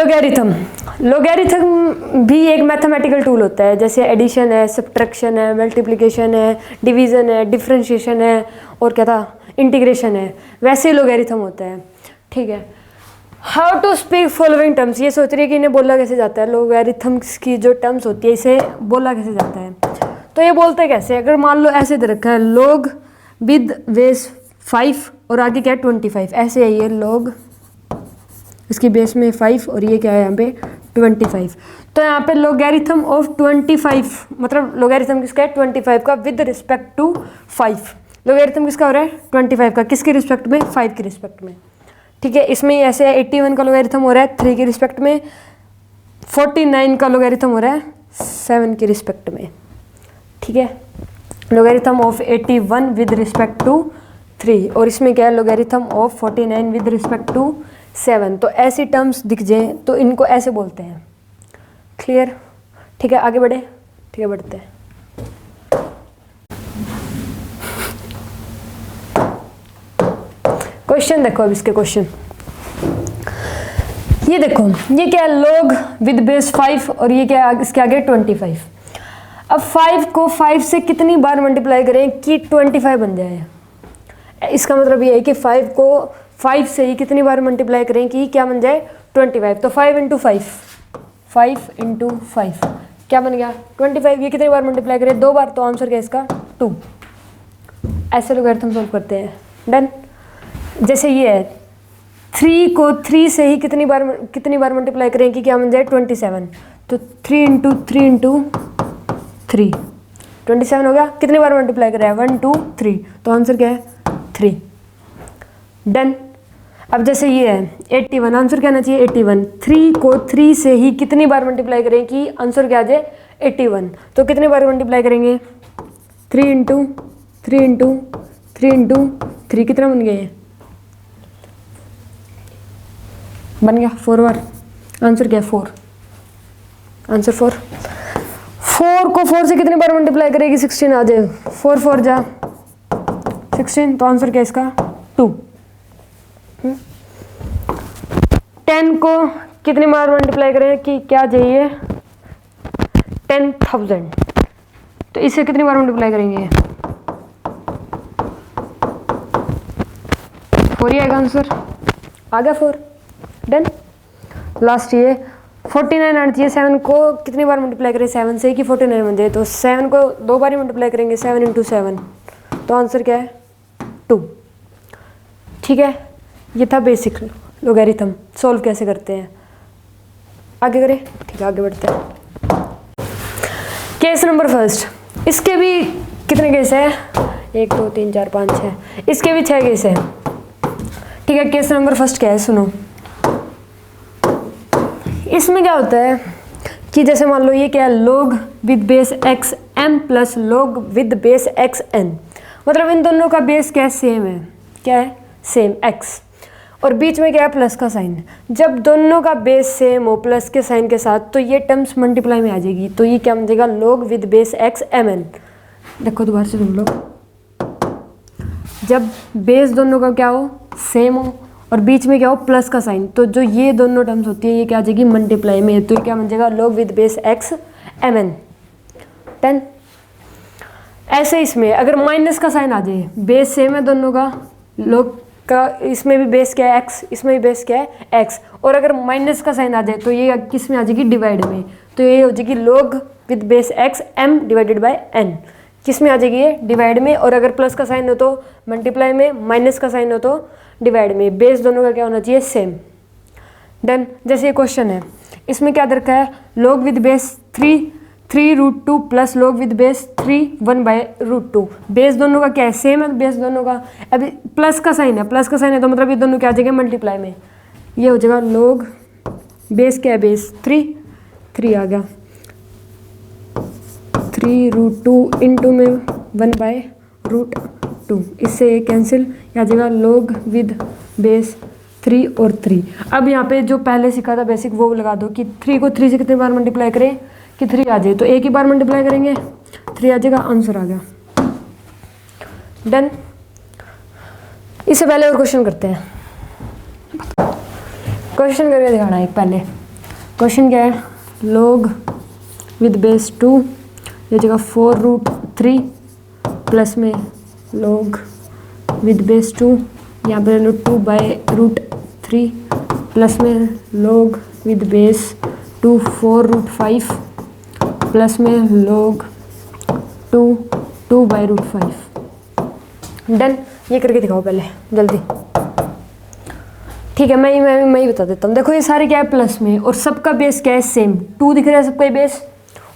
Logarithm, logarithm भी एक mathematical tool होता है, जैसे एडिशन है, सब्ट्रैक्शन है, मल्टीप्लिकेशन है, डिवीज़न है, डिफरेंशिएशन है, और क्या था, इंटीग्रेशन है, वैसे ही लोगैरिथम होता है। ठीक है, how to speak following terms, ये सोच रही है कि इन्हें बोला कैसे जाता है, लोगैरिथम्स की जो टर्म्स होती है इसे बोला कैसे जाता है। तो ये बोलते कैसे, अगर मान लो ऐसे दे रखा है log विद बेस 5 और आगे क्या है 25, ऐसे है ये log, इसकी बेस में 5 और ये क्या है यहाँ पे 25। तो यहाँ पे लोगैरिथम ऑफ 25, मतलब लोगैरिथम किसका है 25 का विद रिस्पेक्ट टू 5। लोगैरिथम किसका हो रहा है 25 का, किसके रिस्पेक्ट में, 5 के रिस्पेक्ट में। ठीक है, इसमें ऐसे है 81 का लोगैरिथम हो रहा है 3 के रिस्पेक्ट में, 49 का लोगैरिथम हो रहा है 7 के रिस्पेक्ट में। ठीक है, logarithm of 81 with respect to 3, और इसमें क्या है logarithm of 49 with respect to 7। तो ऐसी टर्म्स दिख जाए तो इनको ऐसे बोलते हैं। क्लियर? ठीक है, आगे बढ़े। ठीक है, बढ़ते हैं। क्वेश्चन देखो, अब इसके क्वेश्चन ये देखो, ये क्या है log विद बेस 5 और ये क्या है इसके आगे 25। अब 5 को 5 से कितनी बार मल्टीप्लाई करें कि 25 बन जाए। इसका मतलब ये है कि 5 को 5 से ही कितनी बार मल्टीप्लाई करें कि क्या बन जाए 25। तो 5 इंटू 5 क्या बन गया 25। ये कितनी बार मल्टीप्लाई करें, 2 बार, तो आंसर क्या है इसका 2। ऐसे लोगैरिथम सॉल्व करते हैं। डन। जैसे ये है 3 को 3 से ही कितनी बार मल्टीप्लाई करें कि क्या बन जाए 27। तो 3 इंटू 3 27 हो गया। कितनी बार मल्टीप्लाई करें 1 2 3, तो आंसर क्या है 3। डन। अब जैसे ये है 81, आंसर क्या आना चाहिए 81। 3 को 3 से ही कितनी बार मल्टीप्लाई करें कि आंसर क्या आ जाए 81। तो कितनी बार मल्टीप्लाई करेंगे 3 इंटू 3 कितना बन गया, बन गया 4 बार। आंसर क्या है 4। आंसर 4 को 4 से कितनी बार मल्टीप्लाई करेगी 16 आ जाए। 4 4 जा 16, तो आंसर क्या है इसका 2। 10 को कितनी बार मल्टीप्लाई करें कि क्या चाहिए 10,000। तो इसे कितनी बार मल्टीप्लाई करेंगे 4 ही आएगा आंसर। आ गया 4। डन। लास्ट ये 49 आना चाहिए। 7 को कितनी बार मल्टीप्लाई करें 7 से कि 49 बन जाए। तो 7 को 2 बार ही मल्टीप्लाई करेंगे 7 इंटू 7, तो आंसर क्या है 2। ठीक है, ये था बेसिक लोगैरिथम सॉल्व कैसे करते हैं। आगे करें। ठीक है, आगे बढ़ते हैं। केस नंबर फर्स्ट, इसके भी कितने केस है 1 2 3 4 5 6, इसके भी 6 केस है। ठीक है, केस नंबर फर्स्ट क्या है सुनो। इसमें क्या होता है कि जैसे मान लो ये क्या है log with base x m plus log with base x n, मतलब इन दोनों का बेस क्या है सेम है, क्या है सेम x, और बीच में क्या है प्लस का साइन। जब दोनों का बेस सेम हो प्लस के साइन के साथ तो ये टर्म्स मल्टीप्लाई में आ जाएगी। तो ये क्या बन जाएगा log with base x m n. देखो दोबारा से सुन लो, जब बेस दोनों का क्या हो सेम हो और बीच में क्या हो प्लस का साइन, तो जो ये दोनों टर्म्स होती है ये क्या आ जाएगी मल्टीप्लाई में। तो ये क्या बन जाएगा log with base x m n. 10। ऐसे इसमें अगर माइनस का साइन आ जाए, बेस सेम है दोनों का, log का इसमें भी बेस क्या है x, इसमें भी बेस क्या है x, और अगर माइनस का साइन आ जाए तो ये किस में आ जाएगी डिवाइड में। तो ये हो जाएगी log with base x m divided by n, किस में आ जाएगी ये डिवाइड में। और अगर प्लस का साइन हो तो मल्टीप्लाई में, माइनस का साइन हो तो डिवाइड में। बेस दोनों का क्या होना चाहिए सेम। डन। जैसे ये क्वेश्चन है, इसमें क्या दे रखा है log with base 3√2 plus log with base 1/√2। Base दोनों का क्या है सेम है, बेस दोनों का। अभी प्लस का साइन है तो मतलब ये दोनों क्या आ जाएंगे मल्टीप्लाई में। ये हो जाएगा log बेस क्या है बेस 3 आ गया 3√2 इंटू में 1/√2, इससे ये कैंसिल, आ जाएगा log विद बेस 3 और 3। अब यहाँ पे जो पहले सीखा था बेसिक वो लगा दो कि 3 को 3 से कितनी बार मल्टीप्लाई करें कि 3 आ जाए। तो एक ही बार मल्टीप्लाई करेंगे 3 आ जाएगा, आंसर आ गया। डन। इससे पहले और क्वेश्चन करते हैं, क्वेश्चन करके दिखाना एक पहले। क्वेश्चन क्या है, log विद बेस 2 ये जगह 4√3 प्लस में log विद बेस 2 यहाँ पे 2/√3 प्लस में log विद बेस 2 4√5 प्लस में log 2/√5। डन। ये करके दिखाओ पहले जल्दी। ठीक है, मैं ही बता देता हूँ। देखो ये सारे क्या है प्लस में, और सबका बेस क्या है सेम, 2 दिख रहा है सबका बेस,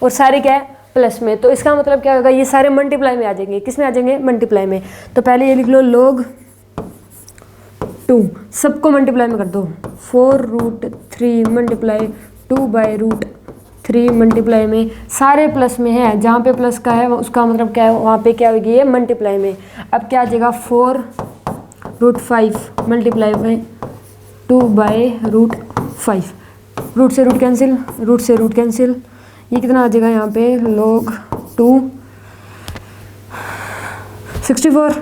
और सारे क्या है प्लस में। तो इसका मतलब क्या होगा, ये सारे मल्टीप्लाई में आ जाएंगे। किस में आ जाएंगे, मल्टीप्लाई में। तो पहले ये लिख लो log 2, सबको मल्टीप्लाई में कर दो। 4√3 मल्टीप्लाई 2/√3 मल्टीप्लाई में, सारे प्लस में है, जहाँ पे प्लस का है उसका मतलब क्या है, वहाँ पे क्या होगी, ये मल्टीप्लाई में। अब क्या आ जाएगा 4√5 मल्टीप्लाई में 2/√5, रूट से रूट कैंसिल, रूट से रूट कैंसिल। ये कितना आ जाएगा यहाँ पे log 2 64।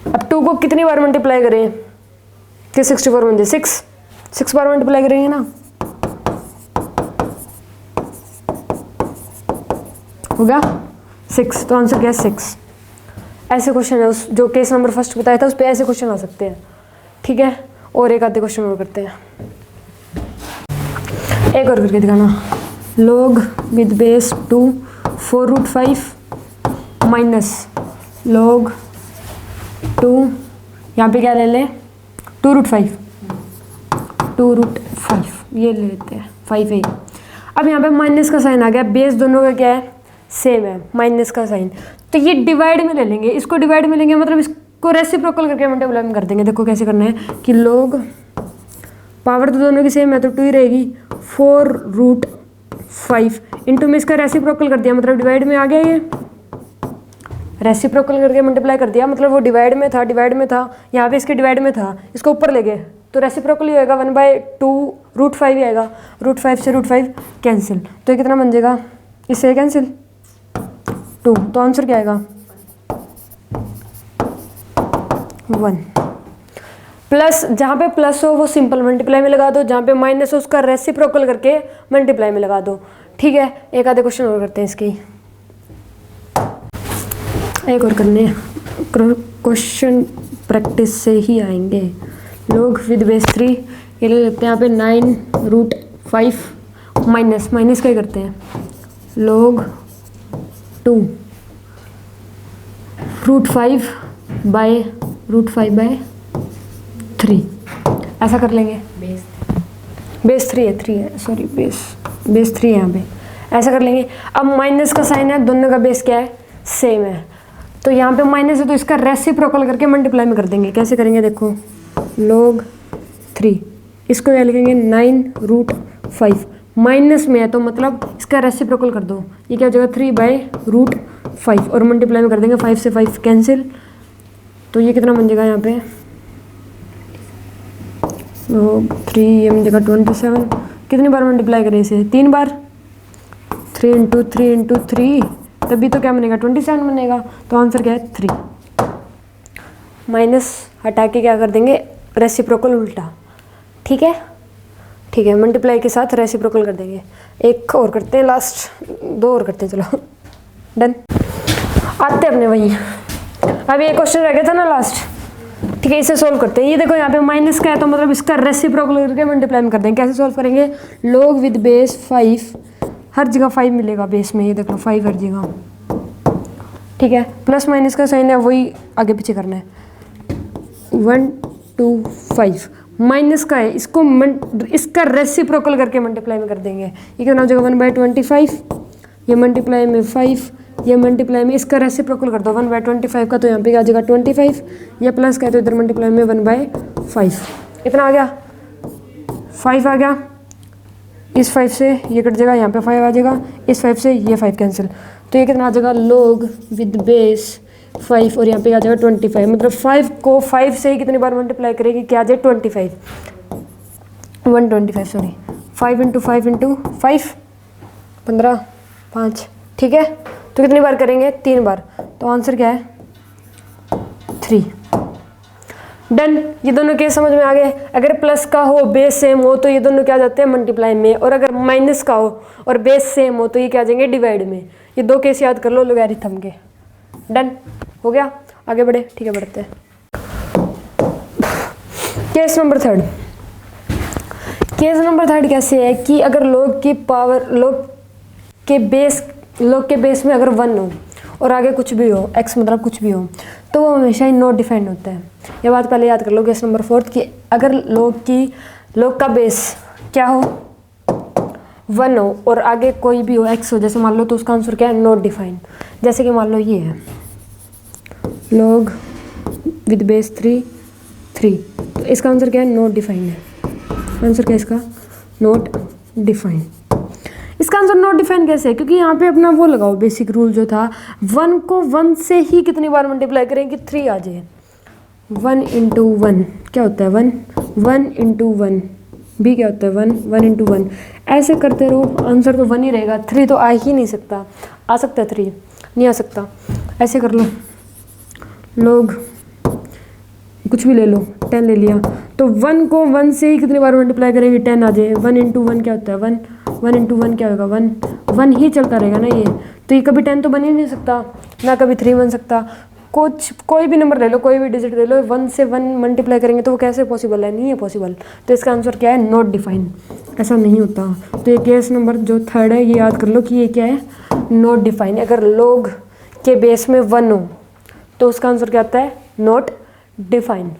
अब 2 को कितनी बार मल्टीप्लाई करें कि 64 बन जाए, 6 बार मल्टीप्लाई करेंगे ना, होगा 6। तो आंसर क्या है 6। ऐसे क्वेश्चन है, उस जो केस नंबर फर्स्ट बताया था उस पर ऐसे क्वेश्चन आ सकते हैं। ठीक है, और एक आधे क्वेश्चन और करते हैं, एक और करके दिखाना। log with base 2 4√5 minus log 2, यहाँ पे क्या ले लें 2√5, ये ले लेते हैं 5 है। अब यहाँ पे माइनस का साइन आ गया, बेस दोनों का क्या है सेम है, माइनस का साइन। तो ये डिवाइड में ले लेंगे, इसको डिवाइड में लेंगे, मतलब इसको रेसिप्रोकल करके मल्टीप्लाई में कर देंगे। देखो कैसे करना है कि log पावर तो दोनों की सेम है तो 2 ही रहेगी, 4√5 इंटू में इसका रेसिप्रोकल कर दिया, मतलब डिवाइड में आ गया। ये रेसिप्रोकल करके मल्टीप्लाई कर दिया, मतलब वो डिवाइड में था यहाँ पे इसके डिवाइड में था, इसको ऊपर ले गए तो रेसिप्रोकल ही होएगा, 1/2√5 ही आएगा। √5 से √5 कैंसिल, तो ये कितना बन जाएगा, इससे कैंसिल 2, तो आंसर क्या आएगा 1। प्लस जहाँ पे प्लस हो वो सिंपल मल्टीप्लाई में लगा दो, जहाँ पे माइनस हो उसका रेसिप्रोकल करके मल्टीप्लाई में लगा दो। ठीक है, एक आधे क्वेश्चन और करते हैं इसकी, एक और करने क्वेश्चन प्रैक्टिस से ही आएंगे। log विद बेस 3 ये ले लेते हैं यहाँ पे 9√5 माइनस क्या करते हैं log 2√5/3 ऐसा कर लेंगे। बेस 3 है सॉरी, बेस 3 है यहाँ पे, ऐसा कर लेंगे। अब माइनस का साइन है, दोनों का बेस क्या है सेम है, तो यहाँ पे माइनस है तो इसका रेसिप्रोकल करके मल्टीप्लाई में कर देंगे। कैसे करेंगे देखो, log 3 इसको क्या लिखेंगे 9√5, माइनस में है तो मतलब इसका रेसिप्रोकल कर दो, ये क्या हो जाएगा 3/√5 और मल्टीप्लाई में कर देंगे, 5 से 5 कैंसिल, तो ये कितना बन जाएगा यहाँ पे log 3 ये बन जाएगा 27। कितनी बार मल्टीप्लाई करें इसे, 3 बार, 3 × 3 × 3 तभी तो क्या बनेगा 27 बनेगा। तो आंसर क्या है 3। माइनस हटा के क्या कर देंगे रेसिप्रोकल उल्टा। ठीक है, मल्टीप्लाई के साथ रेसिप्रोकल कर देंगे। एक और करते हैं, लास्ट 2 और करते हैं, चलो डन। आते अपने वहीं, अब ये क्वेश्चन रह गया था ना लास्ट। ठीक है, इसे सोल्व करते हैं। ये देखो यहाँ पे माइनस का है तो मतलब इसका रेसिप्रोकल करके मल्टीप्लाई में कर देंगे। कैसे सोल्व करेंगे, log विद बेस 5, हर जगह 5 मिलेगा बेस में, ये देखो 5 हर जगह। ठीक है, प्लस माइनस का साइन है वही आगे पीछे करना है। 1 2 5 माइनस का है, इसका रेसिप्रोकल करके मल्टीप्लाई में कर देंगे। ये कितना हो जाएगा 1/25, ये मल्टीप्लाई में 5, ये मल्टीप्लाई में इसका रेसिप्रोकल कर दो 1/25 का, तो यहाँ पे आ जाएगा 25, ये प्लस का है तो इधर मल्टीप्लाई में 1/5। इतना आ गया, 5 आ गया, इस 5 से ये कट जाएगा, यहाँ पे 5 आ जाएगा, इस 5 से ये 5 कैंसिल, तो ये कितना आ जाएगा log विद बेस 5 और यहाँ पे आ जाएगा 25। मतलब 5 को 5 से ही कितनी बार मल्टीप्लाई करेगी, क्या आ जाए 125 सॉरी, 5 × 5 × 5 15 5। ठीक है, तो कितनी बार करेंगे 3 बार, तो आंसर क्या है 3। डन। ये दोनों केस समझ में आ गए। अगर प्लस का हो बेस सेम हो तो ये दोनों क्या आ जाते हैं मल्टीप्लाई में, और अगर माइनस का हो और बेस सेम हो तो ये क्या आ जाएंगे डिवाइड में। ये दो केस याद कर लो लॉगरिथम के। डन हो गया, आगे बढ़े। ठीक है बढ़ते हैं। Case number third. Case number third कैसे है कि अगर लोग की पावर लोग के बेस में अगर 1 हो और आगे कुछ भी हो, x मतलब कुछ भी हो, तो वो हमेशा ही नॉट डिफाइंड होता है। ये बात पहले याद कर लो। केस नंबर फोर्थ कि अगर लोग का बेस क्या हो 1 हो और आगे कोई भी हो x हो जैसे मान लो, तो उसका आंसर क्या है नॉट डिफाइंड। जैसे कि मान लो ये है लोग विद बेस 3 तो इसका आंसर क्या है नॉट डिफाइंड है। आंसर क्या है इसका नॉट डिफाइंड। इसका आंसर नॉट डिफाइंड कैसे है? क्योंकि यहाँ पे अपना वो लगाओ बेसिक रूल जो था 1 को 1 से ही कितनी बार मल्टीप्लाई करें कि 3 आ जाए। 1 × 1 क्या होता है 1 × 1 भी क्या होता है 1 × 1। ऐसे करते रहो आंसर तो 1 ही रहेगा। 3 तो आ ही नहीं सकता। आ सकता है 3? नहीं आ सकता। ऐसे कर लो लोग कुछ भी ले लो 10 ले लिया तो 1 को 1 से ही कितनी बार मल्टीप्लाई करेंगे 10 आ जाए। 1 × 1 क्या होता है 1 × 1 क्या होगा 1 ही चलता रहेगा ना ये। तो ये कभी 10 तो बन ही नहीं सकता, ना कभी 3 बन सकता। कोई भी नंबर ले लो, कोई भी डिजिट ले लो, 1 से 1 मल्टीप्लाई करेंगे तो वो कैसे पॉसिबल है? नहीं है पॉसिबल। तो इसका आंसर क्या है नॉट डिफाइंड। ऐसा नहीं होता। तो ये केस नंबर जो थर्ड है ये याद कर लो कि ये क्या है नॉट डिफाइंड। अगर लोग के बेस में 1 हो तो उसका आंसर क्या आता है नॉट डिफाइंड।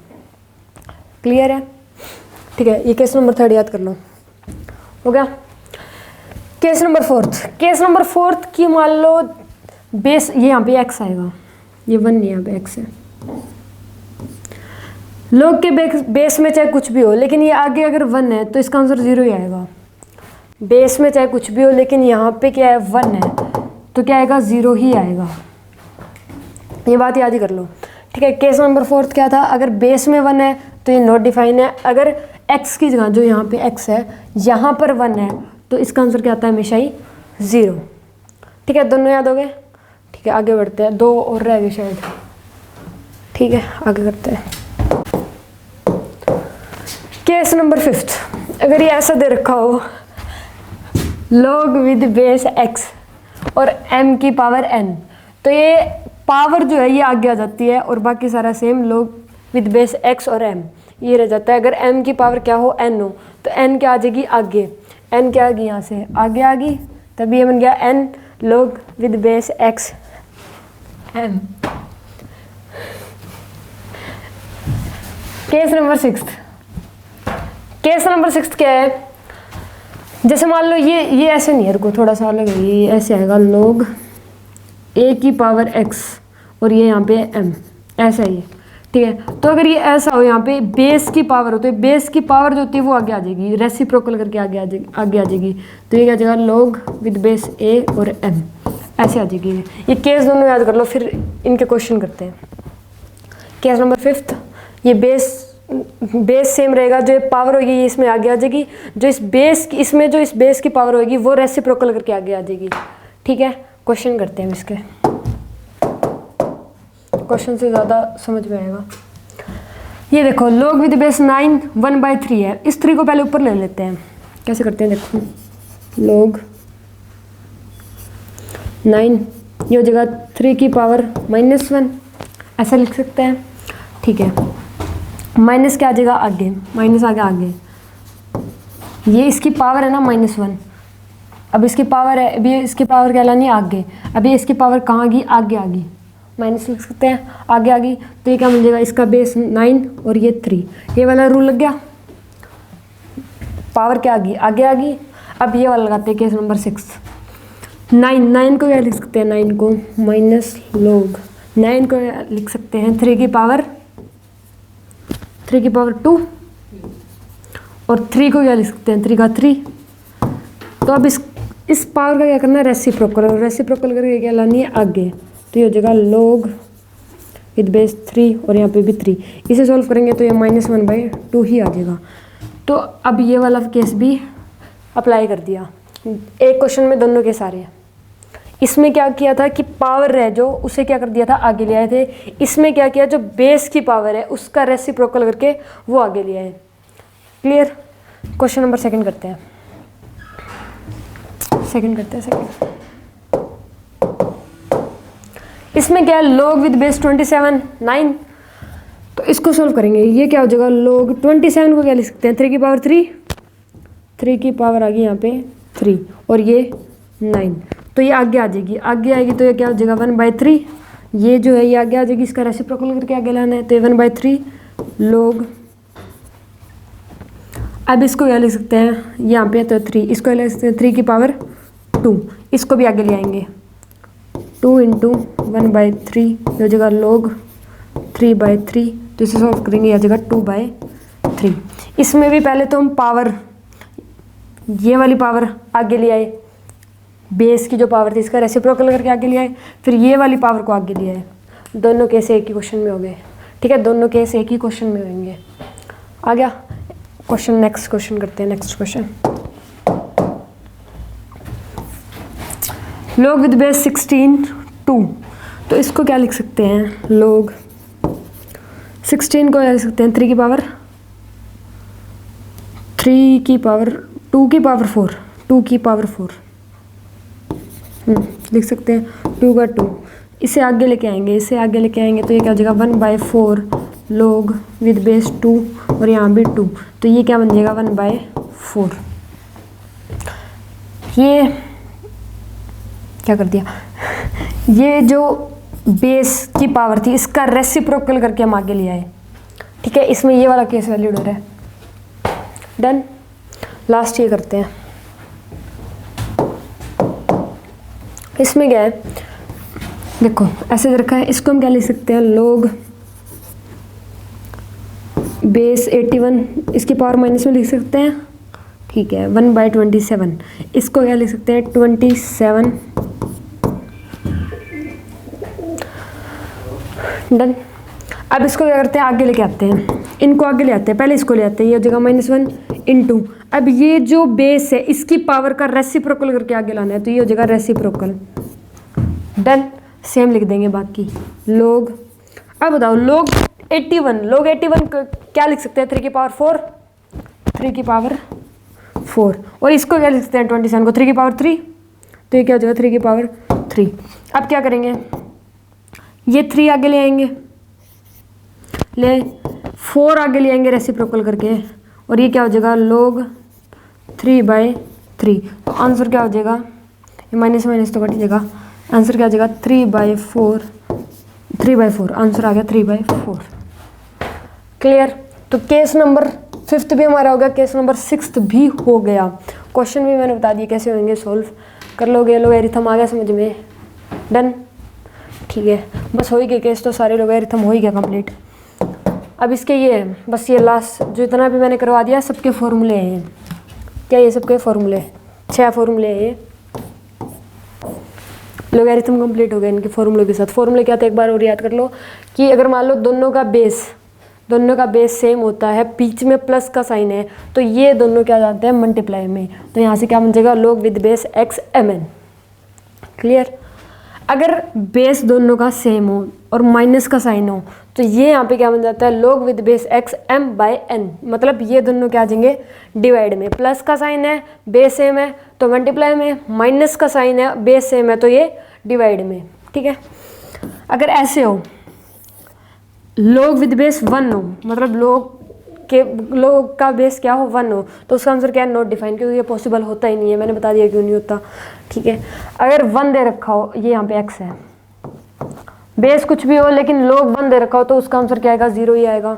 क्लियर है? ठीक है, ये केस नंबर थर्ड याद कर लो। हो गया। Case number fourth. Case number fourth की मान लो बेस ये यहाँ पे x आएगा, ये 1 नहीं यहाँ पे x है। लोग के बेस में चाहे कुछ भी हो लेकिन ये आगे अगर 1 है तो इसका आंसर 0 ही आएगा। बेस में चाहे कुछ भी हो लेकिन यहाँ पे क्या है 1 है तो क्या आएगा 0 ही आएगा। ये बात याद ही कर लो। ठीक है, केस नंबर फोर्थ क्या था? अगर बेस में 1 है तो ये नॉट डिफाइन है। अगर x की जगह जो यहाँ पे x है यहाँ पर 1 है तो इसका आंसर क्या आता है हमेशा ही 0। ठीक है, दोनों याद हो गए। ठीक है, आगे बढ़ते हैं। 2 और रह गए शायद। ठीक है, आगे करते हैं। Case number fifth. अगर ये ऐसा दे रखा हो log विद बेस x और m की पावर n, तो ये पावर जो है ये आगे आ जाती है और बाकी सारा same log with base x और m ये रह जाता है। अगर m की पावर क्या हो n हो तो n क्या आ जाएगी आगे। n क्या आ गई यहाँ से आगे आ गई, तभी ये बन गया n log with base x m। Case number sixth. Case number sixth क्या है? जैसे मान लो ये ऐसे नहीं है, रुको थोड़ा सा अलग है। ये ऐसे आएगा log a की पावर x और ये यहाँ पे m, ऐसा ही है। ठीक है, तो अगर ये ऐसा हो यहाँ पे बेस की पावर हो तो बेस की पावर जो होती है वो आगे आ जाएगी, रेसिप्रोकल करके आगे आ जाएगी। तो ये क्या जाएगा log विद बेस a और m, ऐसे आ जाएगी। ये केस दोनों याद कर लो, फिर इनके क्वेश्चन करते हैं। केस नंबर फिफ्थ, ये बेस सेम रहेगा, जो पावर होगी ये इसमें आगे आ जाएगी, जो इस बेस की पावर होगी वो रेसिप्रोकल करके आगे आ जाएगी। ठीक है, क्वेश्चन करते हैं इसके। क्वेश्चन से ज़्यादा समझ में आएगा। ये देखो log विद बेस 9 1/3 है। इस 3 को पहले ऊपर ले लेते हैं। कैसे करते हैं देखो, log 9 ये हो जाएगा 3 की पावर -1, ऐसा लिख सकते हैं। ठीक है, माइनस क्या आ जाएगा आगे, माइनस आगे ये इसकी पावर है ना -1। अब इसकी पावर है, अभी इसकी पावर क्या लानी है आगे, अभी इसकी पावर कहाँ गई आगे आ गई, माइनस लिख सकते हैं आगे आ गई। तो ये क्या मिल जाएगा, इसका बेस 9 और ये 3, ये वाला रूल लग गया। पावर क्या आ गई आगे आ गई। अब ये वाला लगाते हैं केस नंबर 6। 9 को क्या लिख सकते हैं, 9 को माइनस log 9 को लिख सकते हैं 3 की पावर 2 और 3 को क्या लिख सकते हैं 3 का 3। तो अब इस पावर का क्या करना है रेसिप्रोकल, और रेसिप्रोकल करके क्या लानी है आगे। तो ये हो जाएगा log विद बेस 3 और यहाँ पे भी 3। इसे सॉल्व करेंगे तो ये -1/2 ही आ जाएगा। तो अब ये वाला केस भी अप्लाई कर दिया। एक क्वेश्चन में दोनों केस आ रहे हैं। इसमें क्या किया था कि पावर है जो उसे क्या कर दिया था, आगे ले आए थे। इसमें क्या किया, जो बेस की पावर है उसका रेसिप्रोकल करके वो आगे ले आए। क्लियर। क्वेश्चन नंबर सेकंड करते हैं। इसमें क्या है, log विद बेस 27 9। तो इसको सोल्व करेंगे। ये क्या हो जाएगा, log 27 को क्या लिख सकते हैं, 3 की पावर 3, 3 की पावर आ गई यहाँ पे 3 और ये 9। तो ये आगे आ जाएगी, आगे आएगी तो ये क्या हो जाएगा 1/3। ये जो है ये आगे आ जाएगी, इसका रेसिप्रोकल करके आगे लाना है, तो ये 1/3 log। अब इसको क्या लिख सकते हैं, यहाँ पे तो 3, इसको लिख सकते हैं 3 की पावर 2, इसको भी आगे ले आएंगे 2 × 1/3 हो जाएगा log 3/3। तो इसे सॉल्व करेंगे, आ जाएगा 2/3। इसमें भी पहले तो हम पावर, ये वाली पावर आगे ले आए, बेस की जो पावर थी इसका रेसिप्रोकल करके आगे ले आए, फिर ये वाली पावर को आगे ले आए। दोनों केस एक ही क्वेश्चन में हो गए। ठीक है, दोनों केस एक ही क्वेश्चन में होंगे। आ गया क्वेश्चन। नेक्स्ट क्वेश्चन करते हैं। Next question, log with base 16 2। तो इसको क्या लिख सकते हैं, log 16 को क्या लिख सकते हैं, 3 की पावर 3 की पावर 2 की पावर 4, 2 की पावर 4 लिख सकते हैं, 2 का 2। इसे आगे लेके आएंगे, इसे आगे लेके आएंगे तो ये क्या हो जाएगा 1/4 log विद बेस 2 और यहाँ भी 2, तो ये क्या बन जाएगा 1/4। ये क्या कर दिया, ये जो बेस की पावर थी इसका रेसिप्रोकल करके हम आगे ले आए। ठीक है, इसमें ये वाला केस वैलिड हो रहा है। डन। लास्ट ये करते हैं। इसमें क्या है, देखो ऐसे दे रखा है, इसको हम क्या लिख सकते हैं, log बेस 81, इसकी पावर माइनस में लिख सकते हैं। ठीक है, 1/27। इसको क्या लिख सकते हैं, 27। डन। अब इसको क्या करते हैं, आगे लेके आते हैं, इनको आगे ले आते हैं। पहले इसको ले आते हैं, ये हो जाएगा -1 × अब ये जो बेस है इसकी पावर का रेसिप्रोकल करके आगे लाना है, तो ये हो जाएगा रेसिप्रोकल। डन। सेम लिख देंगे बाकी log। अब बताओ log 81, log 81 क्या लिख सकते हैं, 3 की पावर 4, 3 की पावर 4। और इसको क्या लिख सकते हैं, 27 को 3 की पावर 3, तो ये क्या हो जाएगा 3 की पावर 3। अब क्या करेंगे, ये 3 आगे ले आएंगे, ले 4 आगे ले आएंगे रेसिप्रोकल करके, और ये क्या हो जाएगा log 3/3। तो आंसर क्या हो जाएगा, ये माइनस माइनस तो कट जाएगा, आंसर क्या हो जाएगा 3/4, 3/4। आंसर आ गया 3/4। क्लियर। तो केस नंबर 5th भी हमारा हो गया, केस नंबर 6th भी हो गया। क्वेश्चन भी मैंने बता दिए कैसे होंगे सोल्व, कर लोगे। लोगैरिथम आ गया समझ में। डन। ठीक है, बस हो ही गए केस, तो सारे लोगैरिथम हो ही गया कंप्लीट। अब इसके ये बस ये लास्ट जो इतना भी मैंने करवा दिया सबके फॉर्मूले हैं। क्या ये सबके फॉर्मूले, 6 फॉर्मूले हैं ये। लोगैरिथम कंप्लीट हो गए इनके फॉर्मूले के साथ। फॉर्मूले क्या था एक बार और याद कर लो, कि अगर मान लो दोनों का बेस सेम होता है, बीच में प्लस का साइन है, तो ये दोनों क्या जानते हैं मल्टीप्लाई में, तो यहाँ से क्या बन जाएगा log with base x mn। Clear. अगर बेस दोनों का सेम हो और माइनस का साइन हो, तो ये यहाँ पे क्या बन जाता है log with base x m/n। मतलब ये दोनों क्या आ जाएंगे डिवाइड में, प्लस का साइन है बेस सेम है तो मल्टीप्लाई में, माइनस का साइन है बेस सेम है तो ये डिवाइड में। ठीक है, अगर ऐसे हो log विद बेस 1 हो, मतलब log का बेस क्या हो 1 हो, तो उसका आंसर क्या है नॉट डिफाइन, क्योंकि ये पॉसिबल होता ही नहीं है, मैंने बता दिया क्यों नहीं होता। ठीक है, अगर 1 दे रखा हो, ये यहाँ पे x है, बेस कुछ भी हो लेकिन log 1 दे रखा हो, तो उसका आंसर क्या आएगा 0 ही आएगा।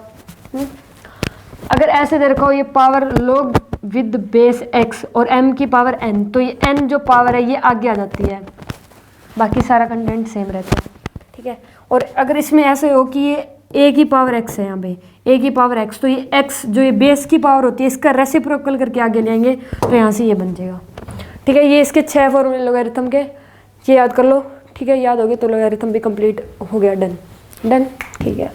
अगर ऐसे दे रखा हो ये power log with base x और m की पावर n, तो ये n जो पावर है ये आगे आ जाती है, बाकी सारा कंटेंट सेम रहता है। ठीक है, और अगर इसमें ऐसे हो कि ये a की पावर x है, यहाँ पे a की पावर x, तो ये x जो ये बेस की पावर होती है इसका रेसिप्रोकल करके आगे ले आएंगे, तो यहाँ से ये बन जाएगा। ठीक है, ये इसके 6 फॉर्मूले लोगैरिथम के, ये याद कर लो। ठीक है, याद हो गए तो लोगैरिथम भी कंप्लीट हो गया। डन। ठीक है।